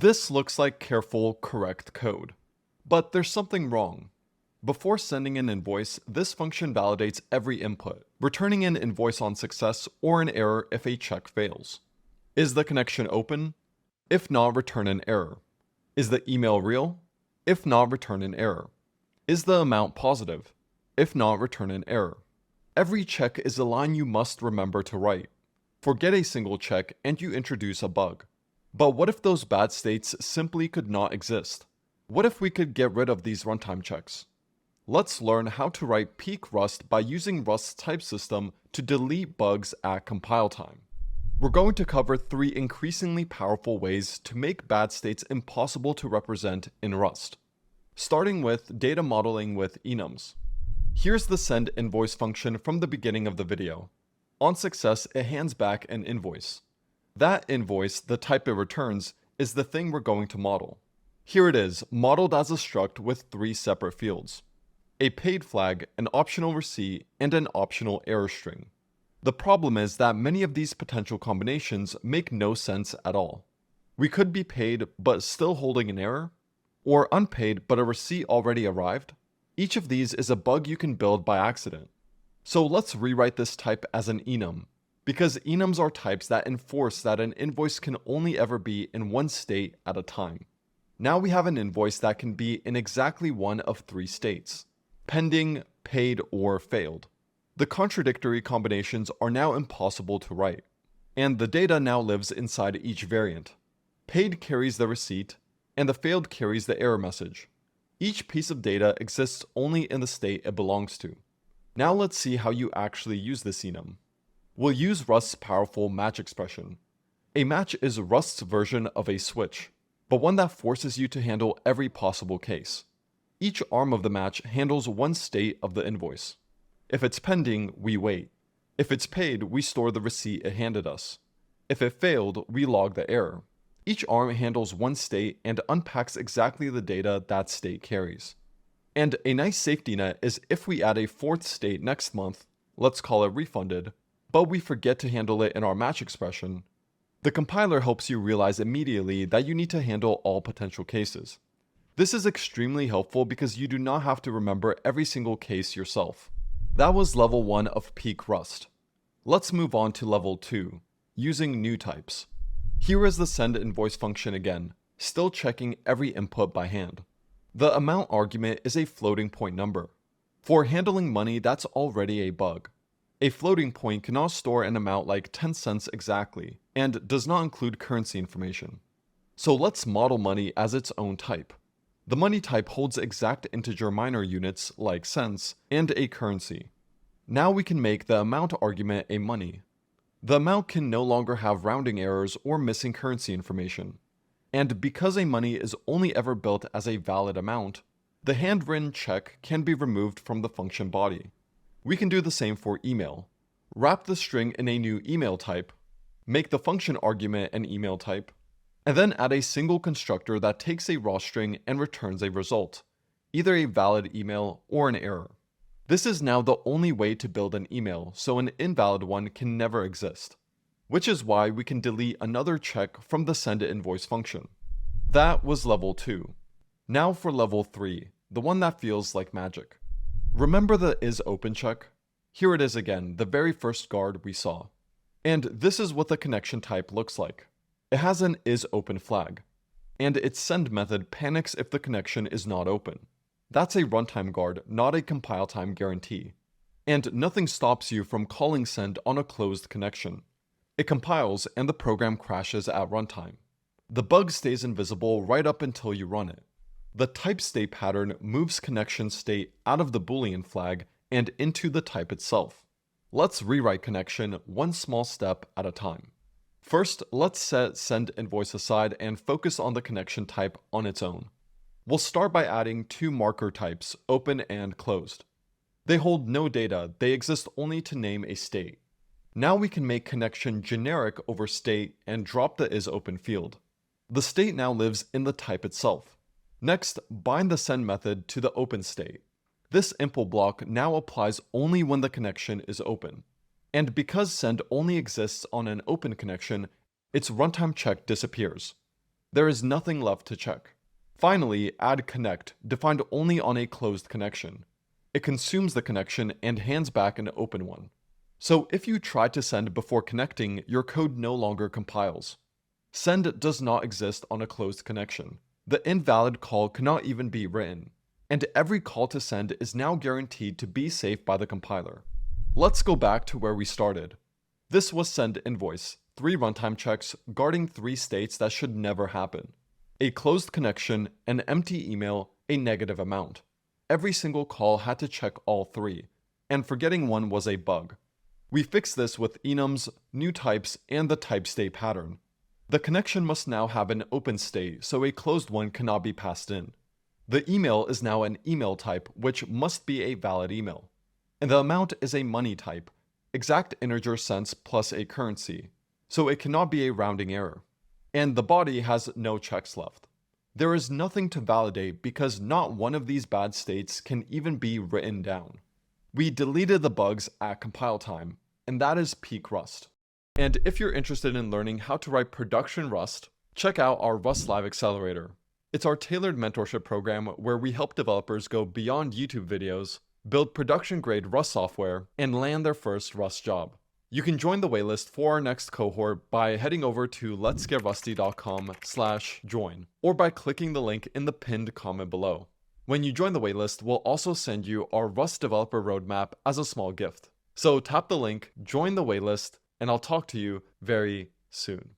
This looks like careful, correct code. But there's something wrong. Before sending an invoice, this function validates every input, returning an invoice on success or an error if a check fails. Is the connection open? If not, return an error. Is the email real? If not, return an error. Is the amount positive? If not, return an error. Every check is a line you must remember to write. Forget a single check and you introduce a bug. But what if those bad states simply could not exist? What if we could get rid of these runtime checks? Let's learn how to write peak Rust by using Rust's type system to delete bugs at compile time. We're going to cover 3 increasingly powerful ways to make bad states impossible to represent in Rust. Starting with data modeling with enums. Here's the send invoice function from the beginning of the video. On success, it hands back an invoice. That invoice, the type it returns, is the thing we're going to model. Here it is, modeled as a struct with 3 separate fields: a paid flag, an optional receipt, and an optional error string. The problem is that many of these potential combinations make no sense at all. We could be paid but still holding an error, or unpaid but a receipt already arrived. Each of these is a bug you can build by accident. So let's rewrite this type as an enum, because enums are types that enforce that an invoice can only ever be in one state at a time. Now we have an invoice that can be in exactly one of 3 states: pending, paid, or failed. The contradictory combinations are now impossible to write, and the data now lives inside each variant. Paid carries the receipt, and the failed carries the error message. Each piece of data exists only in the state it belongs to. Now let's see how you actually use this enum. We'll use Rust's powerful match expression. A match is Rust's version of a switch, but one that forces you to handle every possible case. Each arm of the match handles one state of the invoice. If it's pending, we wait. If it's paid, we store the receipt it handed us. If it failed, we log the error. Each arm handles one state and unpacks exactly the data that state carries. And a nice safety net is if we add a 4th state next month, let's call it refunded, but we forget to handle it in our match expression, the compiler helps you realize immediately that you need to handle all potential cases. This is extremely helpful because you do not have to remember every single case yourself. That was level 1 of peak Rust. Let's move on to level 2, using new types. Here is the send invoice function again, still checking every input by hand. The amount argument is a floating point number. For handling money, that's already a bug. A floating point cannot store an amount like 10 cents exactly, and does not include currency information. So let's model money as its own type. The money type holds exact integer minor units, like cents, and a currency. Now we can make the amount argument a money. The amount can no longer have rounding errors or missing currency information. And because a money is only ever built as a valid amount, the handwritten check can be removed from the function body. We can do the same for email. Wrap the string in a new email type, make the function argument an email type, and then add a single constructor that takes a raw string and returns a result, either a valid email or an error. This is now the only way to build an email, so an invalid one can never exist, which is why we can delete another check from the send invoice function. That was level 2. Now for level 3, the one that feels like magic. Remember the isOpen check? Here it is again, the very first guard we saw. And this is what the connection type looks like. It has an isOpen flag, and its send method panics if the connection is not open. That's a runtime guard, not a compile time guarantee. And nothing stops you from calling send on a closed connection. It compiles and the program crashes at runtime. The bug stays invisible right up until you run it. The type state pattern moves connection state out of the Boolean flag and into the type itself. Let's rewrite connection one small step at a time. First, let's set send invoice aside and focus on the connection type on its own. We'll start by adding 2 marker types, open and closed. They hold no data, they exist only to name a state. Now we can make connection generic over state and drop the isOpen field. The state now lives in the type itself. Next, bind the send method to the open state. This impl block now applies only when the connection is open. And because send only exists on an open connection, its runtime check disappears. There is nothing left to check. Finally, add connect, defined only on a closed connection. It consumes the connection and hands back an open one. So if you try to send before connecting, your code no longer compiles. Send does not exist on a closed connection. The invalid call cannot even be written, and every call to send is now guaranteed to be safe by the compiler. Let's go back to where we started. This was send invoice, 3 runtime checks guarding 3 states that should never happen. A closed connection, an empty email, a negative amount. Every single call had to check all 3, and forgetting one was a bug. We fixed this with enums, new types, and the type state pattern. The connection must now have an open state, so a closed one cannot be passed in. The email is now an email type, which must be a valid email. And the amount is a money type, exact integer cents plus a currency, so it cannot be a rounding error. And the body has no checks left. There is nothing to validate because not one of these bad states can even be written down. We deleted the bugs at compile time, and that is peak Rust. And if you're interested in learning how to write production Rust, check out our Rust Live Accelerator. It's our tailored mentorship program where we help developers go beyond YouTube videos, build production-grade Rust software, and land their first Rust job. You can join the waitlist for our next cohort by heading over to letsgetrusty.com/join, or by clicking the link in the pinned comment below. When you join the waitlist, we'll also send you our Rust developer roadmap as a small gift. So tap the link, join the waitlist, and I'll talk to you very soon.